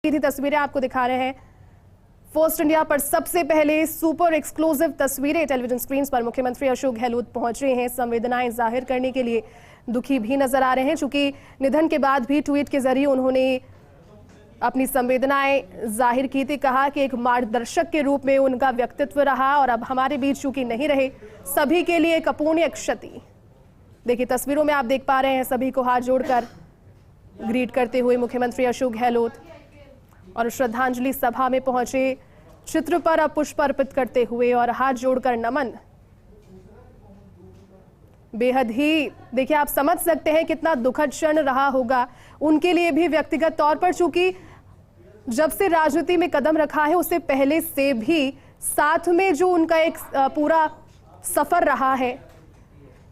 थी तस्वीरें आपको दिखा रहे हैं। फर्स्ट इंडिया पर सबसे पहले सुपर एक्सक्लूसिव तस्वीरें टेलीविजन स्क्रीन पर मुख्यमंत्री अशोक गहलोत पहुंच रहे हैं। संवेदनाएं जाहिर करने के लिए दुखी भी नजर आ रहे हैं, चूंकि निधन के बाद भी ट्वीट के जरिए उन्होंने अपनी संवेदनाएं जाहिर की थी। कहा कि एक मार्गदर्शक के रूप में उनका व्यक्तित्व रहा और अब हमारे बीच चूंकि नहीं रहे, सभी के लिए एक अपूर्णीय क्षति। देखिए तस्वीरों में आप देख पा रहे हैं सभी को हाथ जोड़कर ग्रीट करते हुए मुख्यमंत्री अशोक गहलोत और श्रद्धांजलि सभा में पहुंचे, चित्र पर पुष्प अर्पित करते हुए और हाथ जोड़कर नमन। बेहद ही देखिए आप समझ सकते हैं कितना दुखद क्षण रहा होगा उनके लिए भी व्यक्तिगत तौर पर, चूंकि जब से राजनीति में कदम रखा है उससे पहले से भी साथ में जो उनका एक पूरा सफर रहा है,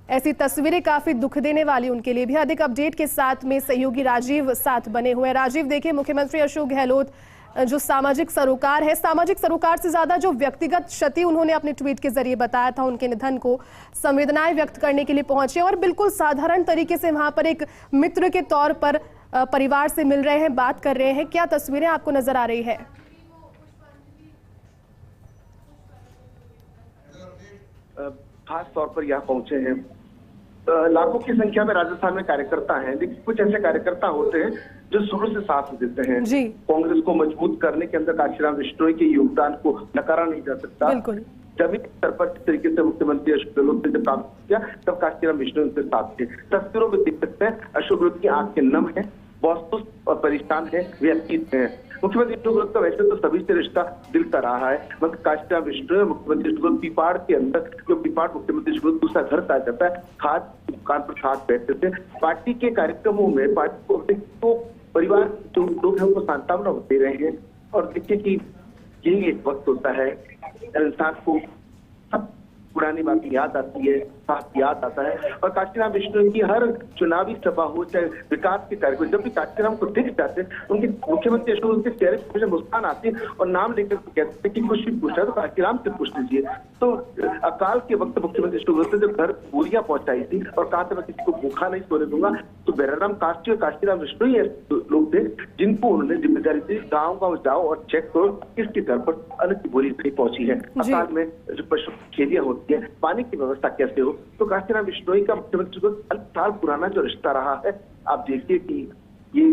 ऐसी तस्वीरें काफी दुख देने वाली उनके लिए भी। अधिक अपडेट के साथ में सहयोगी राजीव साथ बने हुए। राजीव, देखिए मुख्यमंत्री अशोक गहलोत जो सामाजिक सरोकार है, सामाजिक सरोकार से ज्यादा जो व्यक्तिगत क्षति उन्होंने अपने ट्वीट के जरिए बताया था उनके निधन को, संवेदनाएं व्यक्त करने के लिए पहुंचे और बिल्कुल साधारण तरीके से वहां पर एक मित्र के तौर पर परिवार से मिल रहे हैं, बात कर रहे हैं। क्या तस्वीरें आपको नजर आ रही है? खास तौर पर यहाँ पहुंचे हैं, लाखों की संख्या में राजस्थान में कार्यकर्ता हैं, लेकिन कुछ ऐसे कार्यकर्ता होते हैं जो शुरू से साथ देते हैं। कांग्रेस को मजबूत करने के अंदर काशीराम बिश्नोई के योगदान को नकारा नहीं जा सकता। जमीन स्तर पर जिस तरीके से मुख्यमंत्री अशोक गहलोत ने जब काम किया तब काशीराम बिश्नोई उनके साथ थे। तस्वीरों में देख सकते हैं अशोक गहलोत की आंखें नम है, बहुत और परेशान है, व्यतीत है। मुख्यमंत्री अशोक गहलोत का वैसे तो सभी से रिश्ता दिल का रहा है, मगर काशीराम बिश्नोई मुख्यमंत्री अशोक गहलोत पीपाड़ के अंदर, जो पीपाड़ मुख्यमंत्री अशोक गहलोत दूसरा घर कहा जाता है, खाद दुकान पर साथ बैठते थे। पार्टी के कार्यक्रमों में पार्टी को तो परिवार जो लोग हैं उनको सांत्वना दे रहे हैं। और देखिए कि यही एक वक्त होता है इंसान को सब पुरानी बातें याद आती है, साथ याद आता है। और काशीराम बिश्नोई की हर चुनावी सभा हो चाहे विकास के कार्यक्रम, जब भी काशीराम को दिख जाते उनके मुख्यमंत्री अशोक गहलोत के चेहरे पर मुस्कान आती है और नाम लेकर कहते कि कुछ भी पूछा तो काशीराम से पूछ लीजिए। तो अकाल के वक्त मुख्यमंत्री अशोक गहलोत ने जब घर बोरियां पहुंचाई थी और कहा था मैं किसी को भूखा नहीं सोने दूंगा, तो बैराराम काशी और काशीराम बिश्नोई लोग थे जिनको उन्होंने जिम्मेदारी दी, गाँव जाओ और चेक करो किसके घर पर अन्न की बोरी नहीं पहुंची है, अकाल में जो पशु खेलियां होती है, पानी की व्यवस्था कैसे हो। तो काशीराम बिश्नोई का मुख्यमंत्री को साल पुराना जो रिश्ता रहा है, आप देखिए कि ये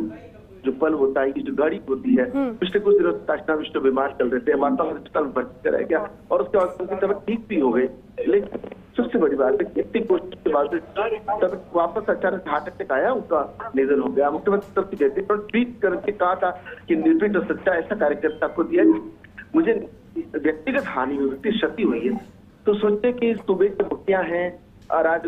जो पल होता है, ये जो गाड़ी होती है, पिछले कुछ दिनों काशीराम बिश्नोई बीमार चल रहे थे, माता अस्पताल में भर्ती कराया गया और उसके बाद उनकी तबीयत ठीक भी हो गई। लेकिन सबसे बड़ी बात है इतनी कोशिश के बाद तब वापस अचानक हार्ट अटैक आया, उनका निधन हो गया। मुख्यमंत्री तब कहते ट्वीट करके कहा था कि निर्भीक और सच्चा ऐसा कार्यकर्ता को दिया, मुझे व्यक्तिगत हानि हुई, व्यक्ति क्षति हुई है। तो सोचते कि सूबे के मुखिया हैं और आज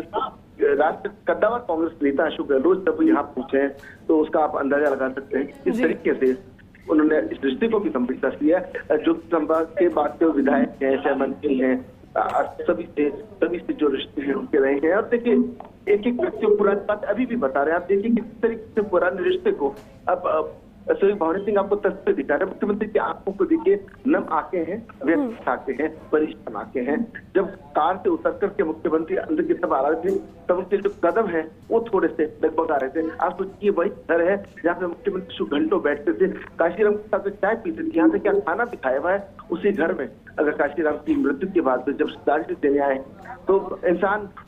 राष्ट्र कद्दावर कांग्रेस नेता अशोक गहलोत जब यहाँ पहुंचे हैं तो उसका आप अंदाजा लगा सकते हैं किस तरीके से उन्होंने इस रिश्ते को भी गंभीरता से लिया। जो संभाग के बाद के विधायक हैं, चाहे मंत्री हैं, सभी से जो रिश्ते हैं उनके रहे हैं। और देखिए एक एक व्यक्ति पुरानी बात अभी भी बता रहे हैं, आप देखिए किस तरीके से पुराने रिश्ते को अब भवन सिंह आपको तस्वीर दिखा रहे हैं। मुख्यमंत्री की आंखों को देखिए, नम आंखें हैं, व्यक्त आंखें हैं, परेशान आंखें हैं। जब कार से उतर करके मुख्यमंत्री अंदर की तरफ आ रहे थे तब उनके जो कदम है वो थोड़े से लगभग आ रहे थे। आप सोचिए वही घर है जहाँ पे मुख्यमंत्री घंटों बैठते थे, काशीराम के साथ चाय पीते थे, यहाँ से क्या खाना भी खाया हुआ है उसी घर में। अगर काशीराम की मृत्यु के बाद जब श्रद्धांजलि देने आए तो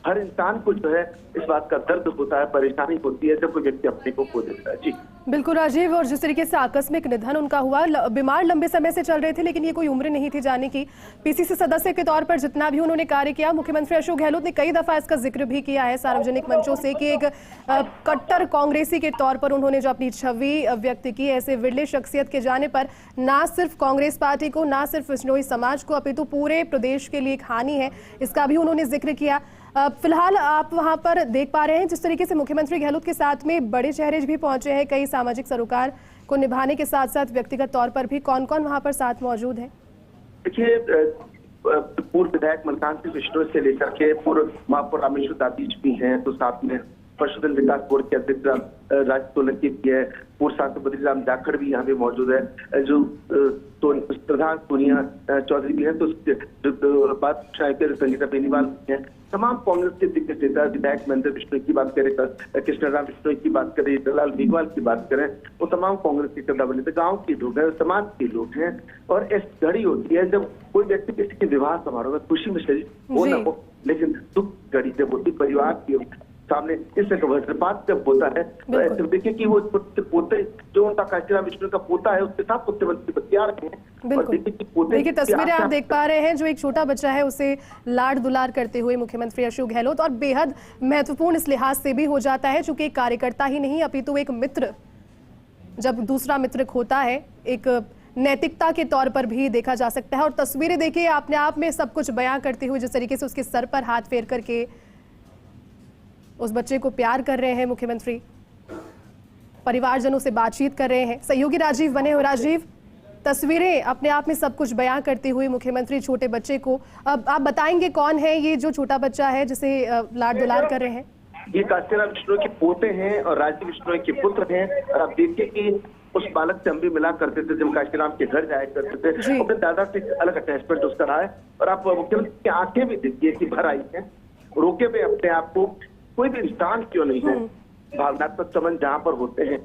हर इंसान को जो है इस बात का दर्द होता है, परेशानी होती है जब कोई व्यक्ति अपने को खो देता है। जी बिल्कुल राजीव, और जिस तरीके से आकस्मिक निधन उनका हुआ, बीमार लंबे समय से चल रहे थे लेकिन ये कोई उम्र नहीं थी जाने की। पीसीसी सदस्य के तौर पर जितना भी उन्होंने कार्य किया, मुख्यमंत्री अशोक गहलोत ने कई दफा इसका जिक्र भी किया है सार्वजनिक मंचों से कि एक कट्टर कांग्रेसी के तौर पर उन्होंने जो अपनी छवि व्यक्त की, ऐसे विरले शख्सियत के जाने पर ना सिर्फ कांग्रेस पार्टी को, ना सिर्फ बिश्नोई समाज को, अपितु पूरे प्रदेश के लिए एक हानि है, इसका भी उन्होंने जिक्र किया। फिलहाल आप वहां पर देख पा रहे हैं जिस तरीके से मुख्यमंत्री गहलोत के साथ में बड़े चेहरे भी पहुंचे हैं, कई सामाजिक सरोकार को निभाने के साथ साथ व्यक्तिगत तौर पर भी कौन कौन वहां पर साथ मौजूद है? देखिए पूर्व विधायक मलकान सिंह बिश्नोई से लेकर के पूर्व महापौर रामेश्वर दातीज भी हैं, तो साथ में पशुधन विकास बोर्ड के अध्यक्ष राज सोलंकी भी है, पूर्व सांसद बद्रीराम जाखड़ भी यहाँ पे मौजूद है, जो तो प्रधान सोनिया चौधरी भी है, तो बात संगीता बेनीवाल भी है। तमाम कांग्रेस के दिग्गज नेता विधायक महेंद्र बिश्नोई की बात करें, कृष्णराम बिश्नोई की बात करें, दलाल मेघवाल की बात करें, वो तमाम कांग्रेस के कद्दावर नेता गाँव के लोग हैं, समाज के लोग हैं। और इस घड़ी होती है जब कोई व्यक्ति किसी के विवाह समारोह में खुशी में शरीर हो न हो, लेकिन दुख घड़ी जब होती परिवार के सामने इस वज्रपात जब होता है, तो ऐसे देखिए कि वो पोते जो उनका काशीराम बिश्नोई का पोता है उसके साथ मुख्यमंत्री बतियार हैं। देखिए तस्वीरें आप देख पा रहे हैं, जो एक छोटा बच्चा है उसे लाड दुलार करते हुए मुख्यमंत्री अशोक गहलोत, और बेहद महत्वपूर्ण इस लिहाज से भी हो जाता है चूंकि एक कार्यकर्ता ही नहीं अपितु एक मित्र, जब दूसरा मित्र खोता है एक नैतिकता के तौर पर भी देखा जा सकता है। और तस्वीरें देखिए अपने आप में सब कुछ बयां करते हुए, जिस तरीके से उसके सर पर हाथ फेर करके उस बच्चे को प्यार कर रहे हैं मुख्यमंत्री, परिवारजनों से बातचीत कर रहे हैं। सहयोगी राजीव बने हो। राजीव, तस्वीरें अपने आप में सब कुछ बयां करते हुए मुख्यमंत्री छोटे बच्चे को, अब आप बताएंगे कौन है ये जो छोटा बच्चा है जिसे लाड दुलार कर रहे हैं? ये काशीराम बिश्नोई के पोते हैं और राजीव बिश्नोई के पुत्र हैं। और आप देखिए कि उस बालक से हम भी मिला करते थे जब काशीराम के घर जाया करते थे, अपने दादा से अलग अटैचमेंट उसका रहा है। और आप मुख्यमंत्री की आंखें भी देखिए कि भर आई है, रोके हुए अपने आप को, कोई भी इंसान क्यों नहीं हो, भावनात्मक संबंध जहाँ पर होते हैं।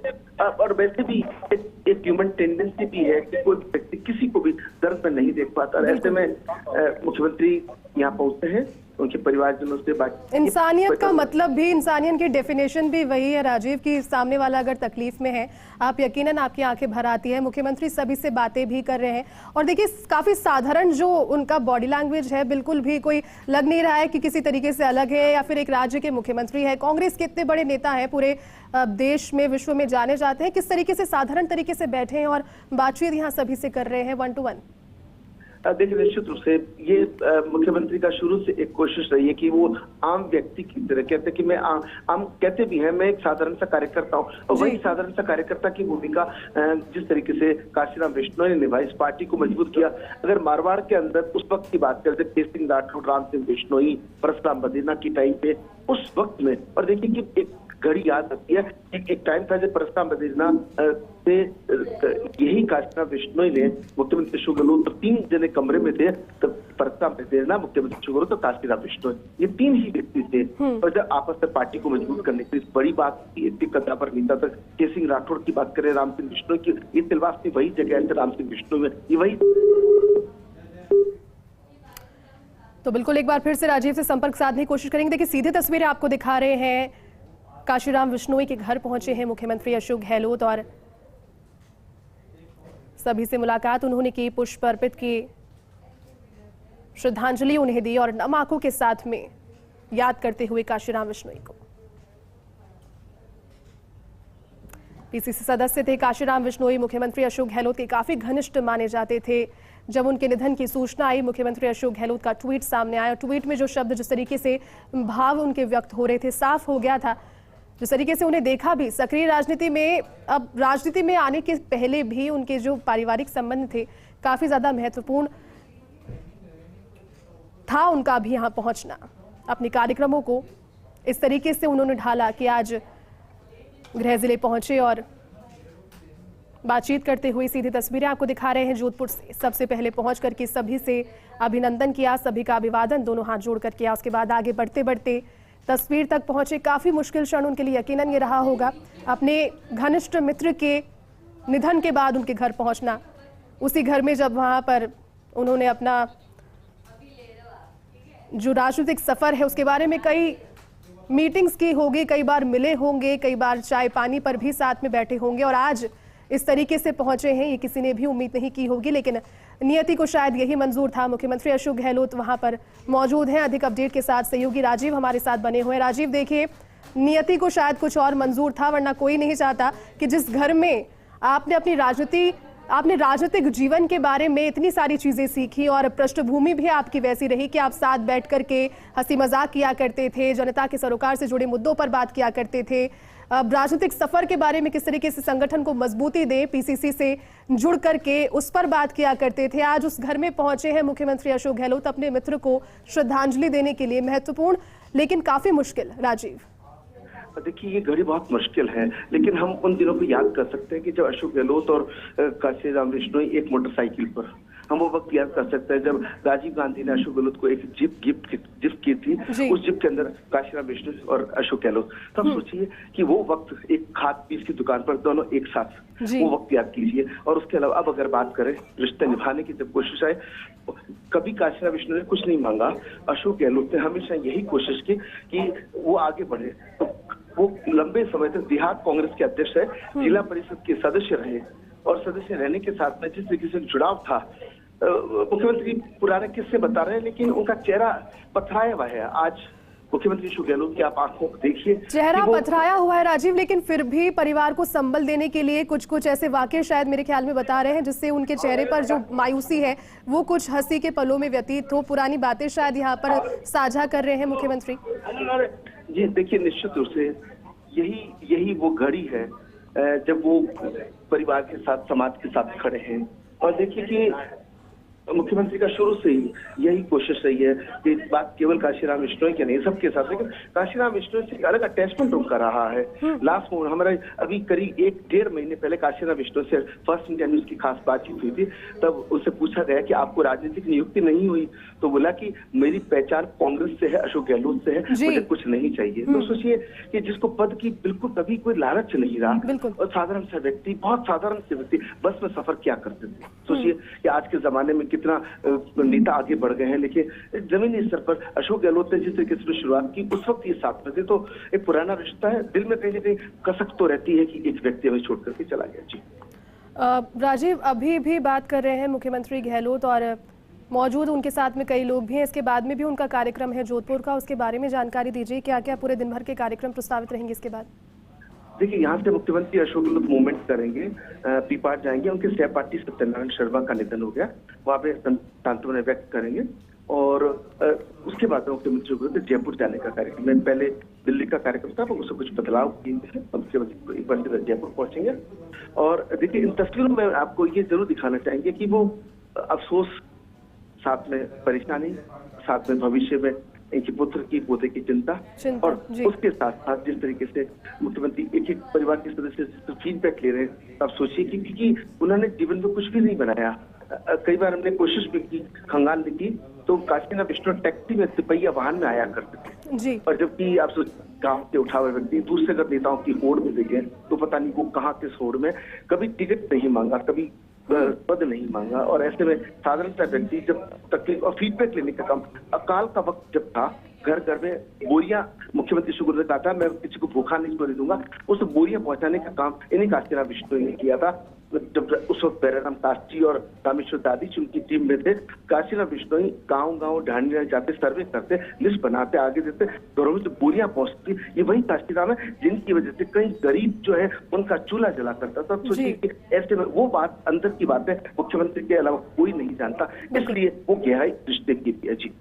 और वैसे भी एक ह्यूमन टेंडेंसी भी है कि कोई व्यक्ति किसी को भी दर्द में नहीं देख पाता। ऐसे में मुख्यमंत्री यहाँ पहुंचते हैं, उनके परिवारजनों से बात। इंसानियत का मतलब भी, इंसानियत की डेफिनेशन भी वही है राजीव, कि सामने वाला अगर तकलीफ में है आप यकीनन आपकी आंखें भर आती है। मुख्यमंत्री सभी से बातें भी कर रहे हैं और देखिए काफी साधारण जो उनका बॉडी लैंग्वेज है, बिल्कुल भी कोई लग नहीं रहा है कि किसी तरीके से अलग है या फिर एक राज्य के मुख्यमंत्री है। कांग्रेस के इतने बड़े नेता हैं, पूरे देश में विश्व में जाने जाते हैं, किस तरीके से साधारण तरीके से बैठे हैं और बातचीत यहाँ सभी से कर रहे हैं 1 to 1। देखिए निश्चित रूप से ये मुख्यमंत्री का शुरू से एक कोशिश रही है कि वो आम व्यक्ति की तरह कहते कि मैं आम कहते भी हैं, मैं एक साधारण सा कार्यकर्ता हूँ। और वही साधारण सा कार्यकर्ता की भूमिका जिस तरीके से काशीराम बिश्नोई ने निभाई, इस पार्टी को मजबूत किया। अगर मारवाड़ के अंदर उस वक्त की बात करते, के सिंह राठौड़, राम सिंह बिश्नोई, परशुराम बद्रीनाथ की टाइम पे, उस वक्त में, और देखिए कि एक घड़ी याद आती है, एक टाइम था जब परशुराम बद्रीनाथ से यही काशीराम बिश्नोई ने मुख्यमंत्री अशोक गहलोत, 3 जने कमरे में थे, तब परशुराम बद्रीनाथ, मुख्यमंत्री अशोक गहलोत और काशीराम बिश्नोई, ये 3 ही व्यक्ति थे। और जब आपस में पार्टी को मजबूत करने की बड़ी बात की, इतनी कद्दावर नेता तक के सिंह राठौड़ की बात करें, राम सिंह बिश्नोई की, ये सिलवास की वही जगह है राम सिंह बिश्नोई में, ये वही। तो बिल्कुल एक बार फिर से राजीव से संपर्क साधने की कोशिश करेंगे। देखिए सीधे तस्वीरें आपको दिखा रहे हैं, काशीराम बिश्नोई के घर पहुंचे हैं मुख्यमंत्री अशोक गहलोत और सभी से मुलाकात उन्होंने की, पुष्प अर्पित की, श्रद्धांजलि उन्हें दी और नम आंखों के साथ में याद करते हुए काशीराम बिश्नोई को। पीसीसी सदस्य थे काशीराम बिश्नोई, मुख्यमंत्री अशोक गहलोत के काफी घनिष्ठ माने जाते थे। जब उनके निधन की सूचना आई, मुख्यमंत्री अशोक गहलोत का ट्वीट सामने आया। ट्वीट में जो शब्द, जिस तरीके से भाव उनके व्यक्त हो रहे थे, साफ हो गया था जिस तरीके से उन्हें देखा भी सक्रिय राजनीति में। अब राजनीति में आने के पहले भी उनके जो पारिवारिक संबंध थे काफी ज्यादा महत्वपूर्ण था उनका भी यहाँ पहुंचना। अपने कार्यक्रमों को इस तरीके से उन्होंने ढाला कि आज गृह जिले पहुंचे और बातचीत करते हुए सीधी तस्वीरें आपको दिखा रहे हैं जोधपुर से। सबसे पहले पहुंच करके सभी से अभिनंदन किया, सभी का अभिवादन दोनों हाथ जोड़कर किया। उसके बाद आगे बढ़ते बढ़ते तस्वीर तक पहुंचे। काफी मुश्किल क्षण उनके लिए यकीनन ये रहा होगा, अपने घनिष्ठ मित्र के निधन के बाद उनके घर पहुंचना। उसी घर में जब वहां पर उन्होंने अपना जो राजनीतिक सफर है उसके बारे में कई मीटिंग्स की होगी, कई बार मिले होंगे, कई बार चाय पानी पर भी साथ में बैठे होंगे और आज इस तरीके से पहुंचे हैं ये किसी ने भी उम्मीद नहीं की होगी, लेकिन नियति को शायद यही मंजूर था। मुख्यमंत्री अशोक गहलोत वहां पर मौजूद हैं। अधिक अपडेट के साथ सहयोगी राजीव हमारे साथ बने हुए हैं। राजीव, देखिए नियति को शायद कुछ और मंजूर था, वरना कोई नहीं चाहता कि जिस घर में आपने राजनीतिक जीवन के बारे में इतनी सारी चीजें सीखी और पृष्ठभूमि भी आपकी वैसी रही कि आप साथ बैठ करके हंसी मजाक किया करते थे, जनता के सरोकार से जुड़े मुद्दों पर बात किया करते थे, राजनीतिक सफर के बारे में किस तरीके से संगठन को मजबूती दे, पीसीसी से जुड़ करके उस पर बात किया करते थे। आज उस घर में पहुंचे हैं मुख्यमंत्री अशोक गहलोत अपने मित्र को श्रद्धांजलि देने के लिए। महत्वपूर्ण लेकिन काफी मुश्किल। राजीव, देखिए ये घड़ी बहुत मुश्किल है, लेकिन हम उन दिनों को याद कर सकते हैं कि जब अशोक गहलोत और काशीराम बिश्नोई एक मोटरसाइकिल पर, हम वो वक्त याद कर सकते हैं जब राजीव गांधी ने अशोक गहलोत को एक जीप गिफ्ट की थी। उस जीप के अंदर काशीराम बिश्नोई और अशोक गहलोत। तब सोचिए कि वो वक्त एक खाद बीज की दुकान पर दोनों एक साथ, वो वक्त याद कीजिए। और उसके अलावा अब अगर बात करें रिश्ते निभाने की जब कोशिश आए, कभी काशीराम बिश्नोई ने कुछ नहीं मांगा, अशोक गहलोत ने हमेशा यही कोशिश की कि वो आगे बढ़े। तो वो लंबे समय तक बिहार कांग्रेस के अध्यक्ष है, जिला परिषद के सदस्य रहे, और सदस्य रहने के साथ में जिस तरीके से जुड़ाव था, मुख्यमंत्री पुराने किस्से बता रहे हैं, लेकिन उनका चेहरा पथराया हुआ है। आज मुख्यमंत्री अशोक गहलोत की आप आंखों को देखिए, चेहरा पथराया हुआ है राजीव, लेकिन फिर भी परिवार को संबल देने के लिए कुछ ऐसे वाकये शायद मेरे ख्याल में बता रहे हैं जिससे उनके चेहरे पर जो मायूसी है वो कुछ हंसी के पलों में व्यतीत हो। पुरानी बातें शायद यहाँ पर साझा कर रहे हैं मुख्यमंत्री। जी देखिए, निश्चित रूप से यही वो घड़ी है जब वो परिवार के साथ, समाज के साथ खड़े हैं। और देखिए कि मुख्यमंत्री का शुरू से ही यही कोशिश रही है कि बात केवल काशीराम बिश्नोई की नहीं, सबके साथ, लेकिन काशीराम बिश्नोई से एक अलग अटैचमेंट उनका रहा है। लास्ट में हमारा अभी करीब 1-1.5 महीने पहले काशीराम बिश्नोई से फर्स्ट इंडिया न्यूज की खास बातचीत हुई थी। तब उससे पूछा गया कि आपको राजनीतिक नियुक्ति नहीं हुई, तो बोला कि मेरी पहचान कांग्रेस से है, अशोक गहलोत से है, मुझे कुछ नहीं चाहिए। तो सोचिए कि जिसको पद की बिल्कुल कभी कोई लालच नहीं रहा, और साधारण सा व्यक्ति, बहुत साधारण से व्यक्ति बस में सफर क्या करते थे। सोचिए कि आज के जमाने में कितना नेता आगे बढ़ गए हैं, लेकिन जमीनी स्तर पर अशोक गहलोत ने जिस तरीके से शुरुआत की उस वक्त ये साथ में थे। तो एक पुराना रिश्ता है, दिल में कहीं ना कहीं कसक तो रहती है कि एक व्यक्ति हमें छोड़ करके चला गया। जी राजीव, अभी भी बात कर रहे हैं मुख्यमंत्री गहलोत और मौजूद उनके साथ में कई लोग भी हैं। इसके बाद में भी उनका कार्यक्रम है जोधपुर का, उसके बारे में जानकारी दीजिए। क्या क्या पूरे दिन भर के कार्यक्रम प्रस्तावित रहेंगे इसके बाद? देखिए, यहाँ से मुख्यमंत्री अशोक गहलोत मूवमेंट करेंगे, पीपाट जाएंगे। उनके सहपाठी सत्यनारायण शर्मा का निधन हो गया, वहाँ पे सांत्वना व्यक्त करेंगे। और उसके बाद मुख्यमंत्री अशोक गहलोत जयपुर जाने का कार्यक्रम है। पहले दिल्ली का कार्यक्रम था, उससे कुछ बदलाव किए हैं। मुख्यमंत्री एक बार जयपुर पहुंचेंगे। और देखिए, इन तस्वीरों में आपको ये जरूर दिखाना चाहेंगे कि वो अफसोस, साथ में परेशानी, साथ में भविष्य में इनके पुत्र की, पोते की चिंता, और उसके साथ साथ जिस तरीके से मुख्यमंत्री एक परिवार के सदस्य से फीडबैक ले रहे हैं। अब सोचिए कि क्योंकि उन्होंने जीवन में कुछ भी नहीं बनाया। कई बार हमने कोशिश भी की, खंगालने की, तो काशीराम बिश्नोई टैक्सी में, तिपहिया वाहन में आया करते थे। और जबकि आप गांव से उठा हुए व्यक्ति दूसरे अगर नेताओं की होड़ में देखे तो पता नहीं वो कहाँ किस होड़ में, कभी टिकट नहीं मांगा, कभी पद नहीं मांगा। और ऐसे में साधारण सा व्यक्ति जब तकलीफ और फीडबैक लेने का काम, अकाल का वक्त जब था, घर घर में बोरियां, मुख्यमंत्री अशोक गहलोत ने कहा था मैं किसी को भूखा नहीं सोने दूंगा, उस बोरियां पहुंचाने का काम इन्हीं काशीराम बिश्नोई ने किया था। जब उस वक्त बैराराम कास्टी और रामेश्वर दादी उनकी टीम में थे, काशीराम बिश्नोई गांव ढांढने जाते, सर्वे करते, लिस्ट बनाते, आगे देते, घरों में जो बोरियां पहुंचती, ये वही काशीराम है जिनकी वजह से कई गरीब जो है उनका चूल्हा जला करता था। सोचिए ऐसे में वो बात, अंदर की बातें मुख्यमंत्री के अलावा कोई नहीं जानता, इसलिए वो गहराई रिश्ते की है। जी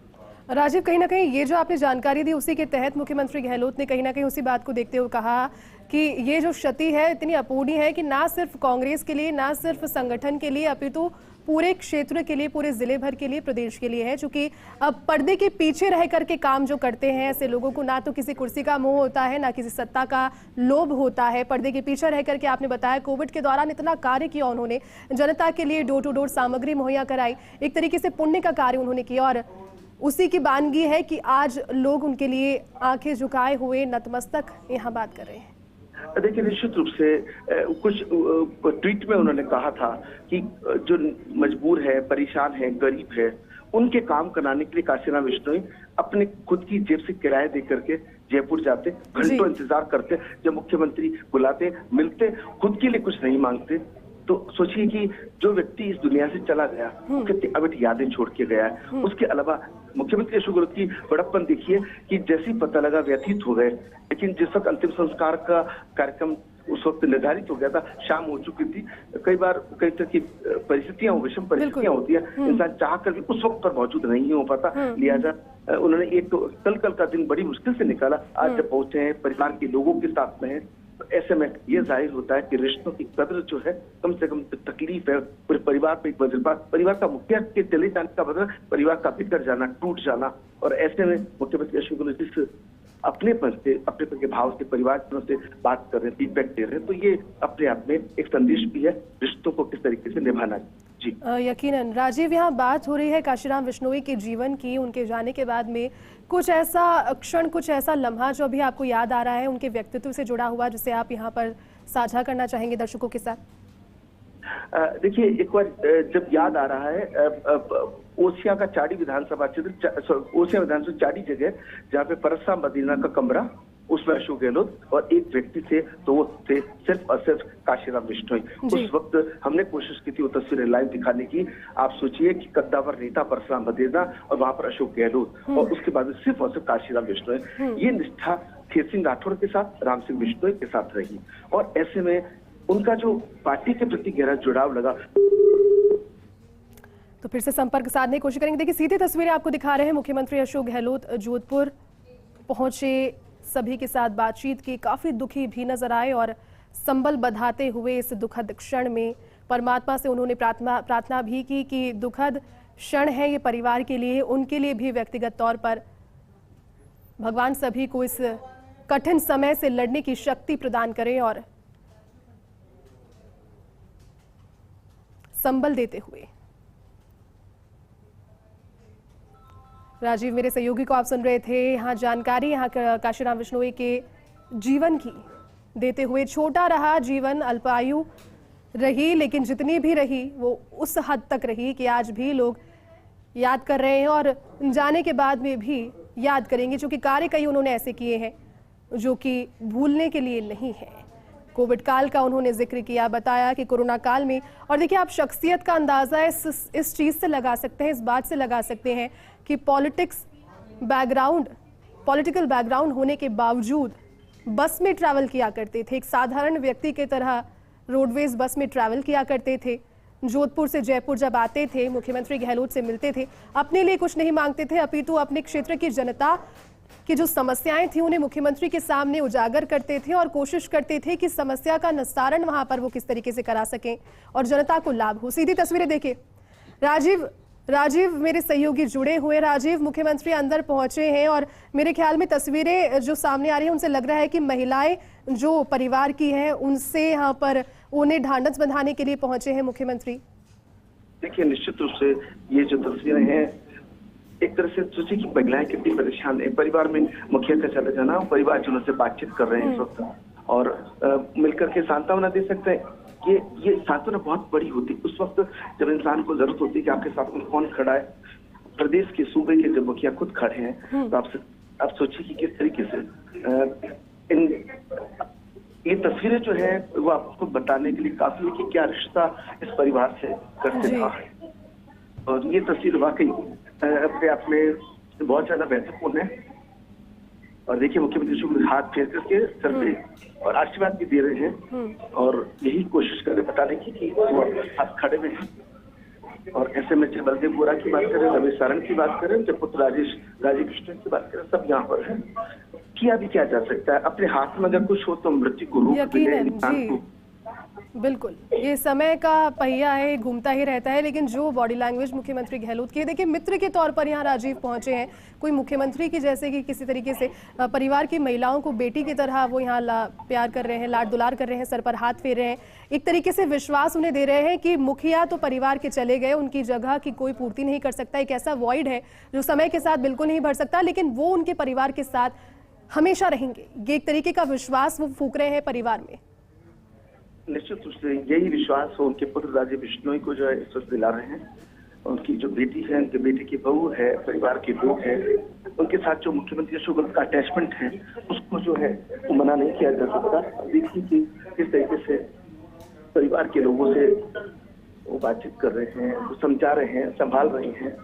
राजीव, कहीं ना कहीं ये जो आपने जानकारी दी उसी के तहत मुख्यमंत्री गहलोत ने कहीं ना कहीं उसी बात को देखते हुए कहा कि ये जो क्षति है इतनी अपूर्णीय है कि ना सिर्फ कांग्रेस के लिए, ना सिर्फ संगठन के लिए, अपितु पूरे क्षेत्र के लिए, पूरे जिले भर के लिए, प्रदेश के लिए है। चूंकि अब पर्दे के पीछे रह करके काम जो करते हैं ऐसे लोगों को ना तो किसी कुर्सी का मोह होता है, ना किसी सत्ता का लोभ होता है। पर्दे के पीछे रह करके, आपने बताया कोविड के दौरान इतना कार्य किया उन्होंने, जनता के लिए डोर टू डोर सामग्री मुहैया कराई, एक तरीके से पुण्य का कार्य उन्होंने किया। और उसी की वानगी है कि आज लोग उनके लिए आंखें झुकाए हुए नतमस्तक यहाँ बात कर रहे हैं। देखिए, निश्चित रूप से कुछ ट्वीट में उन्होंने कहा था कि जो मजबूर है, परेशान है, गरीब है, उनके काम कराने के लिए काशीराम बिश्नोई अपने खुद की जेब से किराया दे करके जयपुर जाते, घंटों इंतजार करते, जब मुख्यमंत्री बुलाते, मिलते, खुद के लिए कुछ नहीं मांगते। तो सोचिए कि जो व्यक्ति इस दुनिया से चला गया, कितनी अमिट यादें छोड़ के गया है। उसके अलावा मुख्यमंत्री अशोक गहलोत की बड़प्पन देखिए कि जैसे ही पता लगा व्यतीत हो गए, लेकिन जिस वक्त अंतिम संस्कार का कार्यक्रम उस वक्त निर्धारित हो गया था, शाम हो चुकी थी। कई बार कई तरह की परिस्थितियां, विषम परिस्थितियां होती है, इंसान चाह कर भी उस वक्त पर मौजूद नहीं हो पाता। लिहाजा उन्होंने एक तो कल का दिन बड़ी मुश्किल से निकाला, आज जब पहुंचे हैं, परिवार के लोगों के साथ में है, तो ऐसे में ये जाहिर होता है कि रिश्तों की कदर जो है, कम से कम तकलीफ है पूरे परिवार पे एक वज्रपात, परिवार का मुखिया के चले जाने का मतलब परिवार का बिखर जाना, टूट जाना। और ऐसे में मुख्यमंत्री अशोक गहलोत जिस अपनेपन के भाव से परिवारजनों से बात कर रहे हैं, फीडबैक दे रहे हैं, तो ये अपने आप में एक संदेश भी है रिश्तों को किस तरीके से निभाना है। जी यकीनन राजीव, यहाँ बात हो रही है काशीराम बिश्नोई के जीवन की। उनके जाने के बाद में कुछ ऐसा क्षण, कुछ ऐसा लम्हा जो अभी आपको याद आ रहा है उनके व्यक्तित्व से जुड़ा हुआ, जिसे आप यहाँ पर साझा करना चाहेंगे दर्शकों के साथ? देखिए, एक बार जब याद आ रहा है, ओसिया का चाड़ी विधानसभा क्षेत्र, ओसिया विधानसभा चाड़ी जगह जहाँ पे परसा मदीना का कमरा, उसमें अशोक गहलोत और एक व्यक्ति थे, तो वो थे सिर्फ और सिर्फ काशीराम बिश्नोई। उस वक्त हमने कोशिश की थी वो तस्वीरें लाइव दिखाने की। आप सोचिए कि कद्दावर नेता परशुराम मदीना और वहां पर अशोक गहलोत, और उसके बाद सिर्फ और सिर्फ काशीराम बिश्नोई। ये निष्ठा खेत सिंह राठौड़ के साथ, राम सिंह बिश्नोई के साथ रही, और ऐसे में उनका जो पार्टी के प्रति गहरा जुड़ाव लगा। तो फिर से संपर्क साधने की कोशिश करेंगे। देखिए, सीधी तस्वीरें आपको दिखा रहे हैं। मुख्यमंत्री अशोक गहलोत जोधपुर पहुंचे, सभी के साथ बातचीत की, काफी दुखी भी नजर आए और संबल बंधाते हुए इस दुखद क्षण में परमात्मा से उन्होंने प्रार्थना भी की कि दुखद क्षण है ये परिवार के लिए, उनके लिए भी व्यक्तिगत तौर पर भगवान सभी को इस कठिन समय से लड़ने की शक्ति प्रदान करें, और संबल देते हुए राजीव, मेरे सहयोगी को आप सुन रहे थे। यहाँ जानकारी यहाँ काशीराम बिश्नोई के जीवन की देते हुए, छोटा रहा जीवन, अल्पायु रही, लेकिन जितनी भी रही वो उस हद तक रही कि आज भी लोग याद कर रहे हैं और जाने के बाद में भी याद करेंगे, क्योंकि कार्य कई उन्होंने ऐसे किए हैं जो कि भूलने के लिए नहीं है। कोविड काल का उन्होंने जिक्र किया, बताया कि कोरोना काल में, और देखिए आप शख्सियत का अंदाजा इस चीज से लगा सकते हैं, इस बात से लगा सकते हैं कि पॉलिटिकल बैकग्राउंड होने के बावजूद बस में ट्रैवल किया करते थे, एक साधारण व्यक्ति की तरह रोडवेज बस में ट्रैवल किया करते थे। जोधपुर से जयपुर जब आते थे, मुख्यमंत्री गहलोत से मिलते थे, अपने लिए कुछ नहीं मांगते थे, अपितु अपने क्षेत्र की जनता की जो समस्याएं थी उन्हें मुख्यमंत्री के सामने उजागर करते थे और कोशिश करते थे कि समस्या का निस्तारण वहां पर वो किस तरीके से करा सकें और जनता को लाभ हो। सीधी तस्वीरें देखिए। राजीव मेरे सहयोगी जुड़े हुए। राजीव, मुख्यमंत्री अंदर पहुंचे हैं और मेरे ख्याल में तस्वीरें जो सामने आ रही है उनसे लग रहा है कि महिलाएं जो परिवार की हैं उनसे यहाँ पर उन्हें ढांढस बंधाने के लिए पहुंचे हैं मुख्यमंत्री। देखिए, निश्चित रूप से ये जो तस्वीरें हैं, एक तरह से सोचिए कि महिलाएं कितनी परेशान है। परिवार में मुखिया का चला जाना, परिवारजनों से बातचीत कर रहे हैं इस वक्त और मिलकर के सांत्वना दे सकते हैं। ये सांत्वना बहुत बड़ी होती है उस वक्त जब इंसान को जरूरत होती है कि आपके साथ में कौन खड़ा है। प्रदेश के सूबे के जब मुखिया खुद खड़े हैं, तो आप सोचिए कि किस तरीके से ये तस्वीरें जो है वो आपको बताने के लिए काफी है कि क्या रिश्ता इस परिवार से करते रहा है। और ये तस्वीर वाकई अपने आप में बहुत ज्यादा महत्वपूर्ण है। और देखिए, मुख्यमंत्री जी हाथ फेर करके सर पे और आशीर्वाद भी दे रहे हैं और यही कोशिश कर रहे बताने की वो हाथ खड़े में हैं। और ऐसे में चाहे बलदेव बोरा की बात करें, रमेश सारंग की बात करें, जब पुत्र राजीव कृष्ण की बात करें, सब यहाँ पर है। किया भी क्या जा सकता है, अपने हाथ में अगर कुछ हो तो मृत्यु को रोक मिले इंसान को। बिल्कुल, ये समय का पहिया है, घूमता ही रहता है, लेकिन जो बॉडी लैंग्वेज मुख्यमंत्री गहलोत की, देखिए मित्र के तौर पर यहाँ राजीव पहुंचे हैं, कोई मुख्यमंत्री की जैसे कि किसी तरीके से परिवार की महिलाओं को बेटी की तरह वो यहाँ प्यार कर रहे हैं, लाड दुलार कर रहे हैं, सर पर हाथ फेर रहे हैं, एक तरीके से विश्वास उन्हें दे रहे हैं कि मुखिया तो परिवार के चले गए, उनकी जगह की कोई पूर्ति नहीं कर सकता, एक ऐसा वॉइड है जो समय के साथ बिल्कुल नहीं भर सकता, लेकिन वो उनके परिवार के साथ हमेशा रहेंगे। ये एक तरीके का विश्वास वो फूंक रहे हैं परिवार में। निश्चित रूप से यही विश्वास हो उनके पुत्र राजीव बिश्नोई को जो है इस वक्त दिला रहे हैं। उनकी जो बेटी है, उनके बेटे की बहू है, परिवार के लोग हैं, उनके साथ जो मुख्यमंत्री अशोक गहलोत का अटैचमेंट है उसको जो है वो मना नहीं किया जा सकता। देखिए कि किस तरीके से परिवार के लोगों से वो बातचीत कर रहे हैं, वो समझा रहे हैं, संभाल रहे हैं।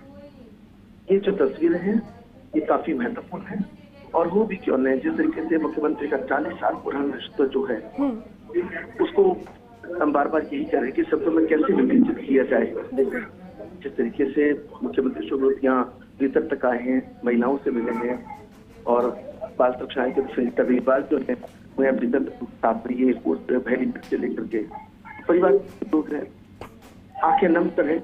ये जो तस्वीरें हैं ये काफी महत्वपूर्ण है। और वो भी क्यों नहीं, जिस तरीके से मुख्यमंत्री का 40 साल पुराना रिश्ता जो है उसको हम बार बार यही कह रहे हैं कि शब्दों में कैसे विवेचित किया जाए। जिस तरीके से मुख्यमंत्री अशोक गहलोत यहाँ भीतर तक आए हैं, महिलाओं से मिले हैं और बाल सुरक्षा के संयुक्त अग्रवाल जो है वो यहाँ भीतर साफ रही है, पहली से लेकर के परिवार के लोग हैं, आंखें नम कर रहे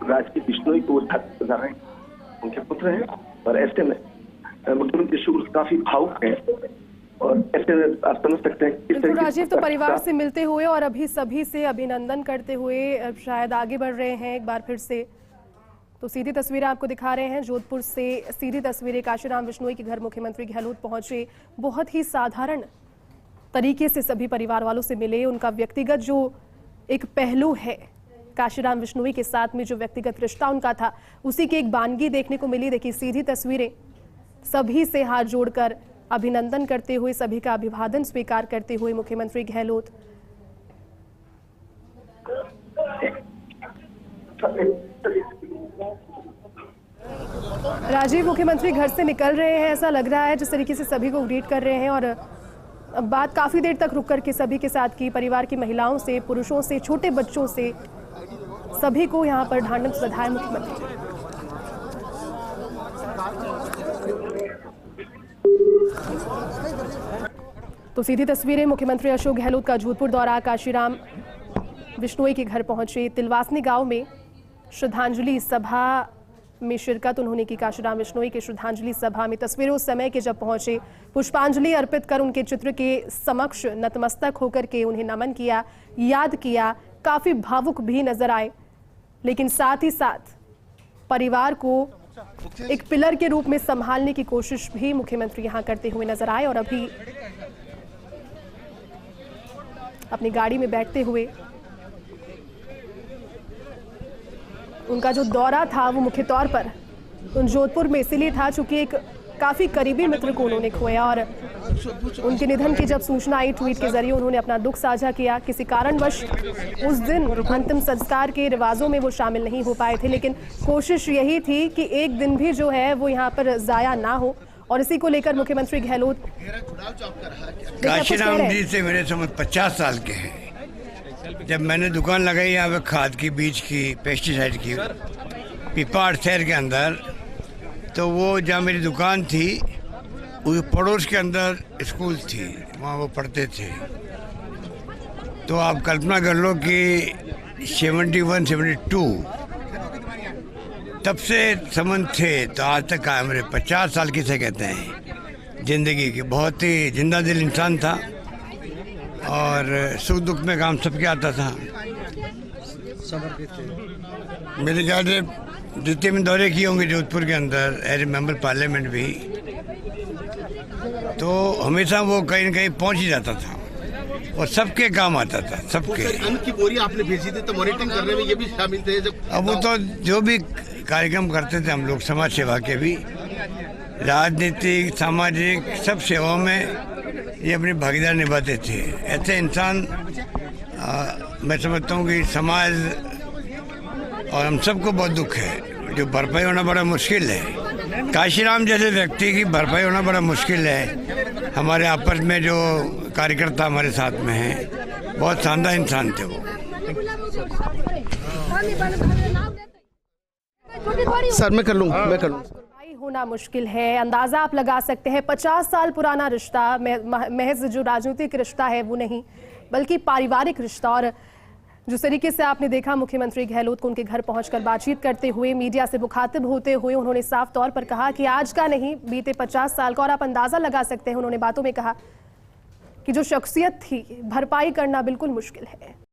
राजकीय बिश्नोई को बता रहे हैं उनके पुत्र हैं, और ऐसे में मुख्यमंत्री शुक्ल काफी भावुक हैं, और ऐसे में आप समझ सकते हैं किस बिल्कुल राजीव, तो परिवार से मिलते हुए और अभी सभी से अभिनंदन करते हुए शायद आगे बढ़ रहे हैं एक बार फिर से। तो सीधी तस्वीरें आपको दिखा रहे हैं जोधपुर से, सीधी तस्वीरें काशीराम बिश्नोई के घर मुख्यमंत्री गहलोत पहुंचे, बहुत ही साधारण तरीके से सभी परिवार वालों से मिले। उनका व्यक्तिगत जो एक पहलू है काशीराम बिश्नोई के साथ में, जो व्यक्तिगत रिश्ता उनका था, उसी की एक बानगी देखने को मिली। देखिए सीधी तस्वीरें, सभी से हाथ जोड़कर अभिनंदन करते हुए, सभी का अभिवादन स्वीकार करते हुए मुख्यमंत्री गहलोत। राजीव, मुख्यमंत्री घर से निकल रहे हैं, ऐसा लग रहा है जिस तरीके से सभी को ग्रीट कर रहे हैं, और बात काफी देर तक रुक करके सभी के साथ की, परिवार की महिलाओं से, पुरुषों से, छोटे बच्चों से, सभी को यहाँ पर ढांढस बधाए मुख्यमंत्री। तो सीधी तस्वीरें, मुख्यमंत्री अशोक गहलोत का जोधपुर दौरा, काशीराम बिश्नोई के घर पहुंचे, तिलवासनी गांव में श्रद्धांजलि सभा में शिरकत उन्होंने की। काशीराम बिश्नोई के श्रद्धांजलि सभा में तस्वीरें उस समय के जब पहुंचे, पुष्पांजलि अर्पित कर उनके चित्र के समक्ष नतमस्तक होकर के उन्हें नमन किया, याद किया, काफी भावुक भी नजर आए, लेकिन साथ ही साथ परिवार को एक पिलर के रूप में संभालने की कोशिश भी मुख्यमंत्री यहां करते हुए नजर आए। और अभी अपनी गाड़ी में बैठते हुए उनका जो दौरा था वो मुख्य तौर पर जोधपुर में इसीलिए था चूंकि एक काफी करीबी मित्र को उन्होंने खोया, और उनके निधन की जब सूचना आई, ट्वीट के जरिए उन्होंने अपना दुख साझा किया। किसी कारणवश उस दिन अंतिम संस्कार के रिवाजों में वो शामिल नहीं हो पाए थे, लेकिन कोशिश यही थी कि एक दिन भी जो है वो यहाँ पर जाया ना हो, और इसी को लेकर मुख्यमंत्री गहलोत। काशीराम जी से मेरे समझ 50 साल के हैं। जब मैंने दुकान लगाई यहाँ पे खाद की, बीज की, पेस्टिसाइड की, पिपाड़ शहर के अंदर, तो वो जहाँ मेरी दुकान थी उस पड़ोस के अंदर स्कूल थी, वहाँ वो पढ़ते थे। तो आप कल्पना कर लो कि 71-72 तब से संबंध थे, तो आज तक कायम रहे। 50 साल किसे कहते हैं जिंदगी की। बहुत ही जिंदा दिल इंसान था, और सुख दुख में काम सबके आता था। मेरे ख्याल से जितने में दौरे किए होंगे जोधपुर के अंदर एज ए मेंबर पार्लियामेंट भी, तो हमेशा वो कहीं न कहीं पहुंच ही जाता था और सबके काम आता था, सबके। अन्न की बोरी आपने भेजी थी, तो मॉनिटरिंग करने में ये भी शामिल थे जब? अब वो तो जो भी कार्यक्रम करते थे हम लोग, समाज सेवा के भी, राजनीतिक, सामाजिक, सब सेवाओं में ये अपनी भागीदार निभाते थे। ऐसे इंसान मैं समझता हूँ कि समाज और हम सबको बहुत दुख है, जो भरपाई होना बड़ा मुश्किल है। काशीराम जैसे व्यक्ति की भरपाई होना बड़ा मुश्किल है। हमारे आपस में जो कार्यकर्ता हमारे साथ में हैं, बहुत शानदार इंसान थे वो। सर मैं कर लूँ। होना मुश्किल है, अंदाजा आप लगा सकते हैं। 50 साल पुराना रिश्ता, महज जो राजनीतिक रिश्ता है वो नहीं, बल्कि पारिवारिक रिश्ता। और जिस तरीके से आपने देखा मुख्यमंत्री गहलोत को उनके घर पहुंचकर बातचीत करते हुए, मीडिया से मुखातिब होते हुए उन्होंने साफ तौर पर कहा कि आज का नहीं, बीते 50 साल का। और आप अंदाजा लगा सकते हैं, उन्होंने बातों में कहा कि जो शख्सियत थी, भरपाई करना बिल्कुल मुश्किल है।